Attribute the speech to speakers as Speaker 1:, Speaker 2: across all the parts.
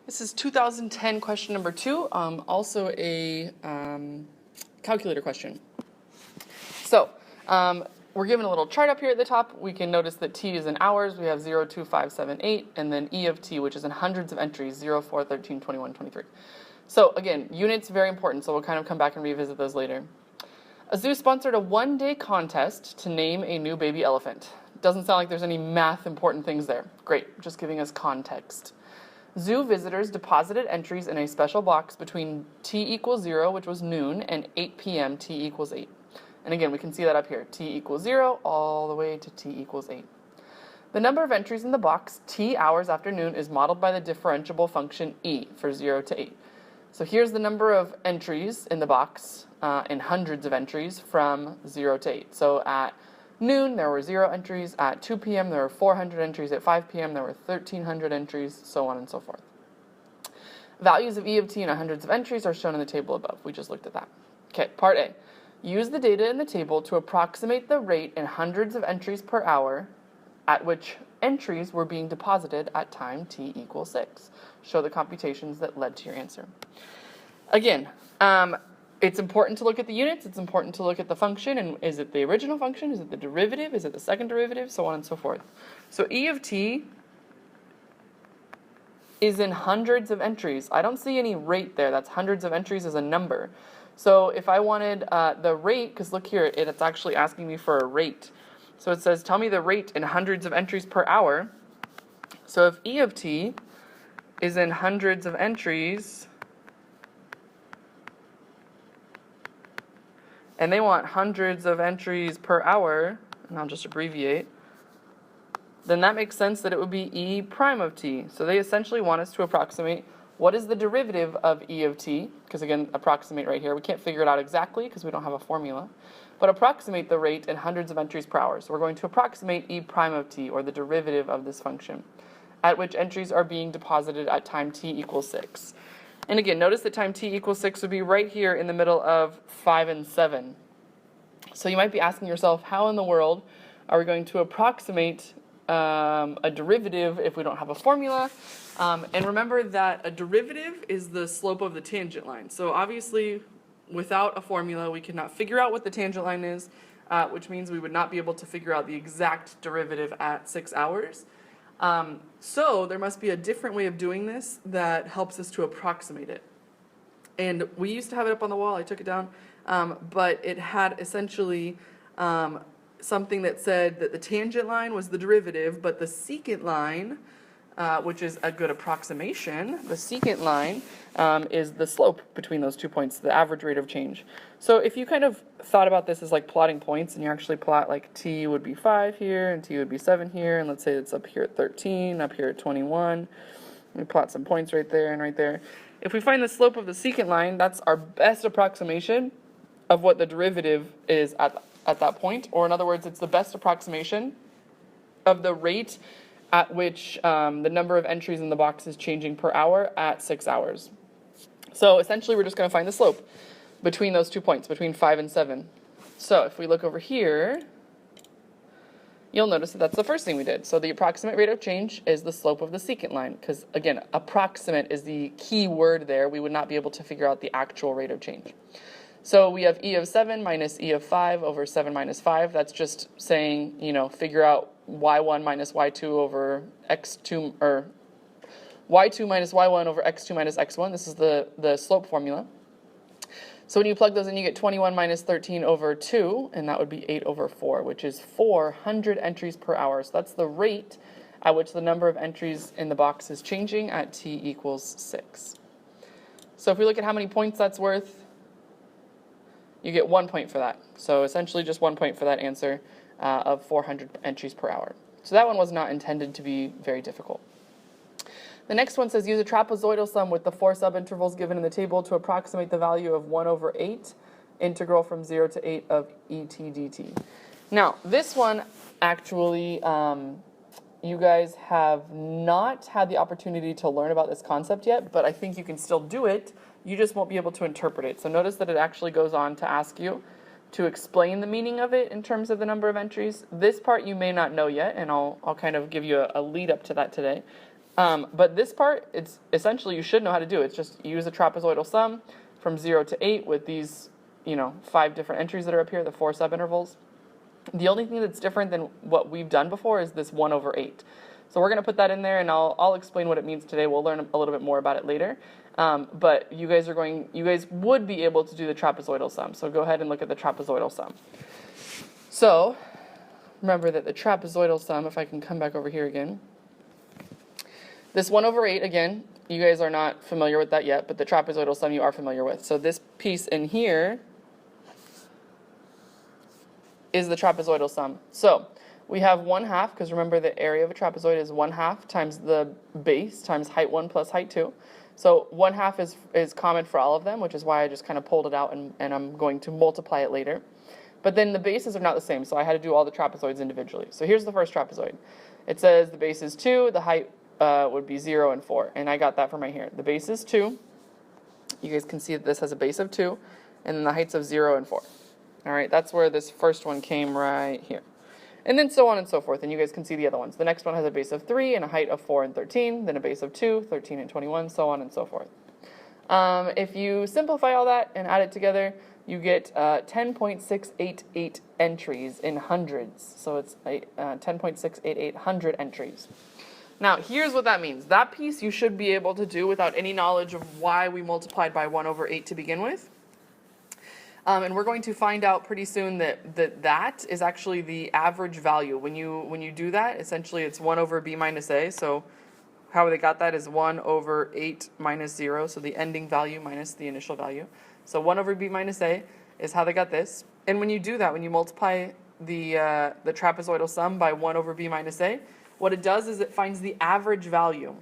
Speaker 1: This is 2010 question number 2, also a calculator question. So we're given a little chart up here at the top. We can notice that t is in hours. We have 0, 2, 5, 7, 8, and then e of t, which is in hundreds of entries, 0, 4, 13, 21, 23. So again, units very important, so we'll kind of come back and revisit those later. A zoo sponsored a one-day contest to name a new baby elephant. Doesn't sound like there's any math important things there. Great, just giving us context. Zoo visitors deposited entries in a special box between t equals 0, which was noon, and 8 p.m. t equals 8. And again, we can see that up here. T equals 0 all the way to t equals 8. The number of entries in the box t hours after noon is modeled by the differentiable function e for 0 to 8. So here's the number of entries in the box, in hundreds of entries from 0 to 8. So at noon, there were 0 entries. At 2 p.m., there were 400 entries. At 5 p.m., there were 1,300 entries, so on and so forth. Values of E of t in hundreds of entries are shown in the table above. We just looked at that. Okay, part A. Use the data in the table to approximate the rate in hundreds of entries per hour at which entries were being deposited at time t equals 6. Show the computations that led to your answer. Again, it's important to look at the units, it's important to look at the function, and is it the original function, is it the derivative, is it the second derivative, so on and so forth. So E of t is in hundreds of entries. I don't see any rate there. That's hundreds of entries as a number. So if I wanted the rate, because look here, it's actually asking me for a rate. So it says, tell me the rate in hundreds of entries per hour. So if E of t is in hundreds of entries, and they want hundreds of entries per hour, and I'll just abbreviate, then that makes sense that it would be E prime of t. So they essentially want us to approximate what is the derivative of E of t, because again, approximate right here. We can't figure it out exactly because we don't have a formula, but approximate the rate in hundreds of entries per hour. So we're going to approximate E prime of t, or the derivative of this function, at which entries are being deposited at time t equals 6. And again, notice that time t equals 6 would be right here in the middle of 5 and 7. So you might be asking yourself, how in the world are we going to approximate a derivative if we don't have a formula? And remember that a derivative is the slope of the tangent line. So obviously, without a formula, we cannot figure out what the tangent line is, which means we would not be able to figure out the exact derivative at 6 hours. So there must be a different way of doing this that helps us to approximate it. And we used to have it up on the wall. I took it down. But it had essentially something that said that the tangent line was the derivative, but the secant line, which is a good approximation, the secant line is the slope between those 2 points, the average rate of change. So if you kind of thought about this as like plotting points, and you actually plot like t would be 5 here, and t would be 7 here, and let's say it's up here at 13, up here at 21. We plot some points right there and right there. If we find the slope of the secant line, that's our best approximation of what the derivative is at that point. Or in other words, it's the best approximation of the rate at which the number of entries in the box is changing per hour at 6 hours. So essentially, we're just going to find the slope between those 2 points, between 5 and 7. So if we look over here, you'll notice that that's the first thing we did. So the approximate rate of change is the slope of the secant line, because again, approximate is the key word there. We would not be able to figure out the actual rate of change. So we have E of 7 minus E of 5 over 7 minus 5. That's just saying, figure out y1 minus y2 over x2, or y2 minus y1 over x2 minus x1. This is the slope formula. So when you plug those in, you get 21 minus 13 over 2, and that would be 8 over 4, which is 400 entries per hour. So that's the rate at which the number of entries in the box is changing at t equals 6. So if we look at how many points that's worth, you get 1 point for that. So essentially just 1 point for that answer of 400 entries per hour. So that one was not intended to be very difficult. The next one says use a trapezoidal sum with the 4 subintervals given in the table to approximate the value of 1 over 8 integral from 0 to 8 of et dt. Now, this one actually, you guys have not had the opportunity to learn about this concept yet, but I think you can still do it. You just won't be able to interpret it. So notice that it actually goes on to ask you to explain the meaning of it in terms of the number of entries. This part you may not know yet, and I'll kind of give you a lead up to that today. But this part, it's essentially, you should know how to do it. It's just use a trapezoidal sum from 0 to 8 with these, 5 different entries that are up here, the 4 subintervals. The only thing that's different than what we've done before is this 1 over 8. So we're going to put that in there, and I'll explain what it means today. We'll learn a little bit more about it later. But you guys would be able to do the trapezoidal sum. So go ahead and look at the trapezoidal sum. So remember that the trapezoidal sum, if I can come back over here again, this 1 over 8, again, you guys are not familiar with that yet, but the trapezoidal sum you are familiar with. So this piece in here is the trapezoidal sum. So we have 1/2, because remember the area of a trapezoid is 1/2 times the base times height 1 plus height 2. So 1/2 is common for all of them, which is why I just kind of pulled it out and I'm going to multiply it later. But then the bases are not the same, so I had to do all the trapezoids individually. So here's the first trapezoid. It says the base is 2, the height would be 0 and 4, and I got that from right here. The base is 2. You guys can see that this has a base of 2, and then the heights of 0 and 4. All right, that's where this first one came right here. And then so on and so forth, and you guys can see the other ones. The next one has a base of 3 and a height of 4 and 13, then a base of 2, 13 and 21, so on and so forth. If you simplify all that and add it together, you get 10.688 entries in hundreds. So it's 10.688 hundred entries. Now, here's what that means. That piece you should be able to do without any knowledge of why we multiplied by 1 over 8 to begin with. And we're going to find out pretty soon that is actually the average value. When you do that, essentially it's 1 over b minus a. So how they got that is 1 over 8 minus 0. So the ending value minus the initial value. So 1 over b minus a is how they got this. And when you do that, when you multiply the trapezoidal sum by 1 over b minus a, what it does is it finds the average value.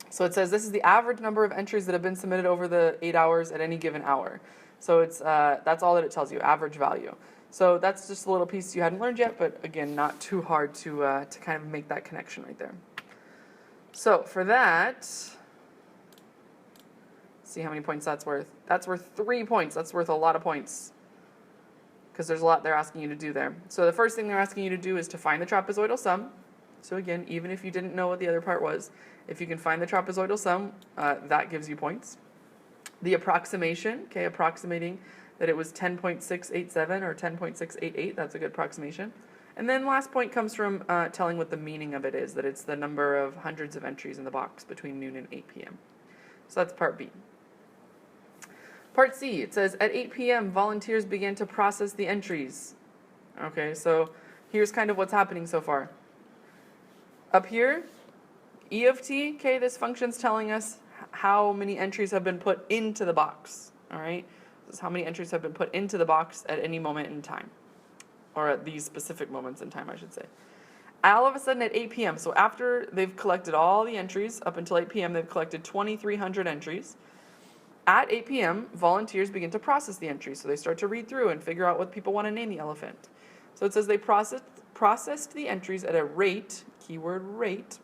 Speaker 1: So it says this is the average number of entries that have been submitted over the 8 hours at any given hour. So it's that's all that it tells you, average value. So that's just a little piece you hadn't learned yet, but again, not too hard to kind of make that connection right there. So for that, see how many points that's worth. That's worth 3 points. That's worth a lot of points because there's a lot they're asking you to do there. So the first thing they're asking you to do is to find the trapezoidal sum. So again, even if you didn't know what the other part was, if you can find the trapezoidal sum, that gives you points. The approximation, okay, approximating that it was 10.687 or 10.688, that's a good approximation. And then last point comes from telling what the meaning of it is, that it's the number of hundreds of entries in the box between noon and 8 p.m. So that's part B. Part C, it says, at 8 p.m., volunteers began to process the entries. Okay, so here's kind of what's happening so far. Up here, E of t, okay, this function's telling us how many entries have been put into the box, all right? This is how many entries have been put into the box at any moment in time, or at these specific moments in time, I should say. All of a sudden at 8 p.m., so after they've collected all the entries, up until 8 p.m., they've collected 2,300 entries. At 8 p.m., volunteers begin to process the entries, so they start to read through and figure out what people want to name the elephant. So it says they processed the entries at a rate, keyword rate,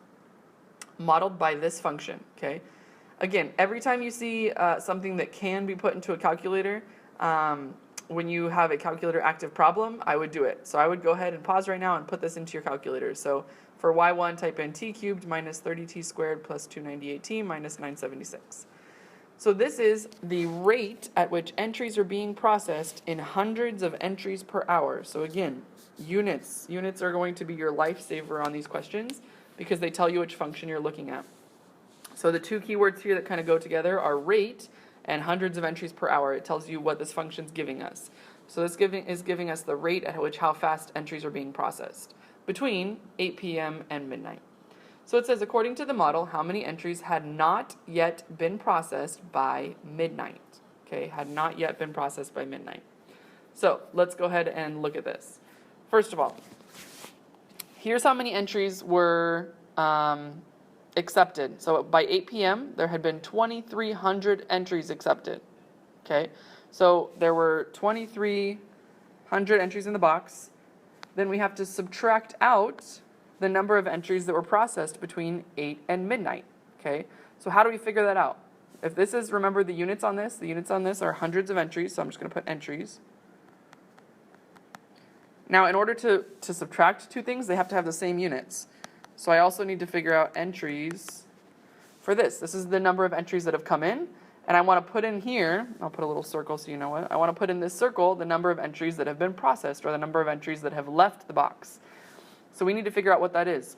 Speaker 1: modeled by this function, okay? Again, every time you see something that can be put into a calculator, when you have a calculator active problem, I would do it. So I would go ahead and pause right now and put this into your calculator. So for y1, type in t cubed minus 30t squared plus 298t minus 976. So this is the rate at which entries are being processed in hundreds of entries per hour. So again, units. Units are going to be your lifesaver on these questions because they tell you which function you're looking at. So the two keywords here that kind of go together are rate and hundreds of entries per hour. It tells you what this function's giving us. So this is giving us the rate at which how fast entries are being processed between 8 p.m. and midnight. So it says, according to the model, how many entries had not yet been processed by midnight. Okay, had not yet been processed by midnight. So let's go ahead and look at this. First of all, here's how many entries were accepted. So by 8 p.m., there had been 2,300 entries accepted. Okay, so there were 2,300 entries in the box. Then we have to subtract out the number of entries that were processed between 8 and midnight. Okay, so how do we figure that out? If this is, remember the units on this are hundreds of entries, so I'm just going to put entries. Now, in order to subtract two things, they have to have the same units. So I also need to figure out entries for this. This is the number of entries that have come in, and I want to put in here, I'll put a little circle so you know it, I want to put in this circle the number of entries that have been processed, or the number of entries that have left the box. So we need to figure out what that is.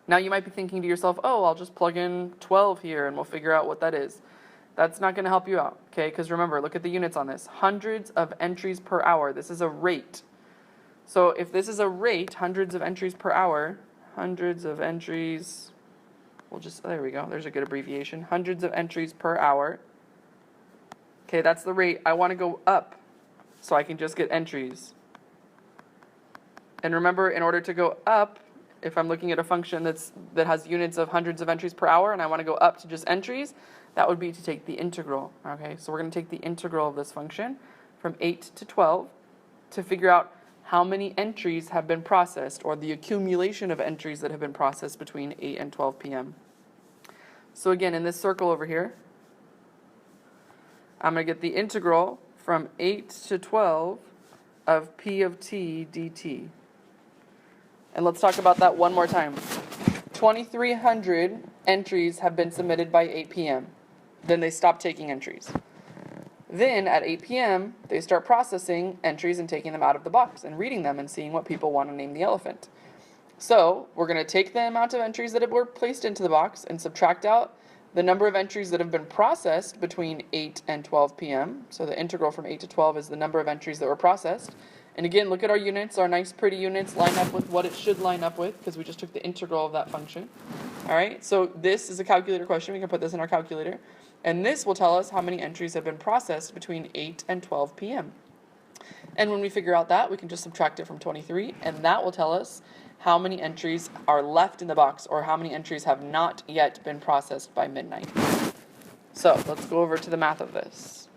Speaker 1: Now you might be thinking to yourself, oh, I'll just plug in 12 here and we'll figure out what that is. That's not going to help you out, okay? Because remember, look at the units on this. Hundreds of entries per hour. This is a rate. So if this is a rate, hundreds of entries per hour, hundreds of entries, we'll just, there we go, there's a good abbreviation. Hundreds of entries per hour. Okay, that's the rate. I want to go up so I can just get entries. And remember, in order to go up, if I'm looking at a function that has units of hundreds of entries per hour and I want to go up to just entries, that would be to take the integral. Okay, so we're going to take the integral of this function from 8 to 12 to figure out how many entries have been processed, or the accumulation of entries that have been processed between 8 and 12 p.m. So again, in this circle over here, I'm going to get the integral from 8 to 12 of p of t dt. And let's talk about that one more time. 2,300 entries have been submitted by 8 p.m. Then they stop taking entries. Then at 8 p.m., they start processing entries and taking them out of the box and reading them and seeing what people want to name the elephant. So we're going to take the amount of entries that were placed into the box and subtract out the number of entries that have been processed between 8 and 12 p.m. So the integral from 8 to 12 is the number of entries that were processed. And again, look at our units. Our nice pretty units line up with what it should line up with, because we just took the integral of that function. All right, so this is a calculator question. We can put this in our calculator. And this will tell us how many entries have been processed between 8 and 12 p.m. And when we figure out that, we can just subtract it from 23, and that will tell us how many entries are left in the box, or how many entries have not yet been processed by midnight. So let's go over to the math of this.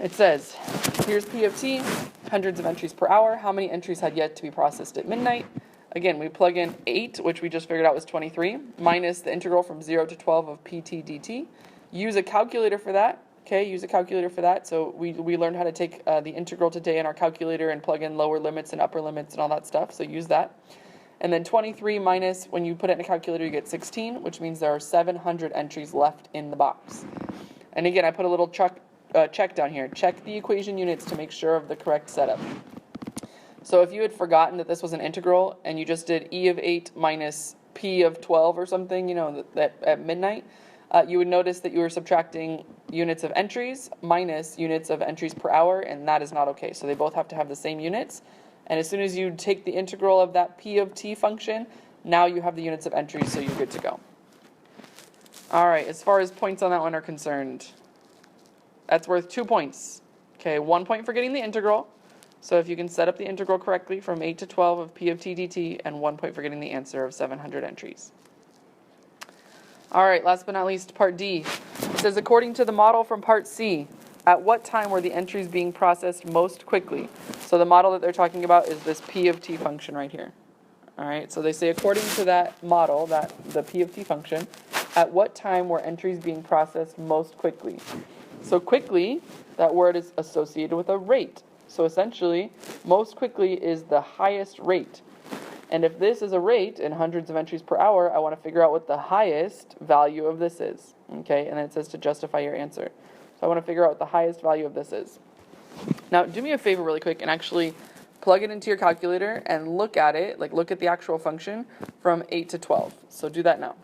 Speaker 1: It says, here's P of t, hundreds of entries per hour. How many entries had yet to be processed at midnight? Again, we plug in 8, which we just figured out was 23, minus the integral from 0 to 12 of pt dt. Use a calculator for that. Okay, use a calculator for that. So we learned how to take the integral today in our calculator and plug in lower limits and upper limits and all that stuff. So use that. And then 23 minus, when you put it in a calculator, you get 16, which means there are 700 entries left in the box. And again, I put a little check down here. Check the equation units to make sure of the correct setup. So if you had forgotten that this was an integral and you just did e of 8 minus p of 12 or something, you know, that at midnight, you would notice that you were subtracting units of entries minus units of entries per hour, and that is not okay. So they both have to have the same units. And as soon as you take the integral of that p of t function, now you have the units of entries, so you're good to go. All right, as far as points on that one are concerned, that's worth 2 points. Okay, 1 point for getting the integral. So if you can set up the integral correctly from 8 to 12 of p of t dt, and 1 point for getting the answer of 700 entries. All right, last but not least, part D. It says, according to the model from part C, at what time were the entries being processed most quickly? So the model that they're talking about is this p of t function right here. All right, so they say according to that model, the p of t function, at what time were entries being processed most quickly? So quickly, that word is associated with a rate. So essentially, most quickly is the highest rate. And if this is a rate in hundreds of entries per hour, I want to figure out what the highest value of this is. Okay, and then it says to justify your answer. So I want to figure out what the highest value of this is. Now, do me a favor really quick and actually plug it into your calculator and look at it, like look at the actual function from 8 to 12. So do that now.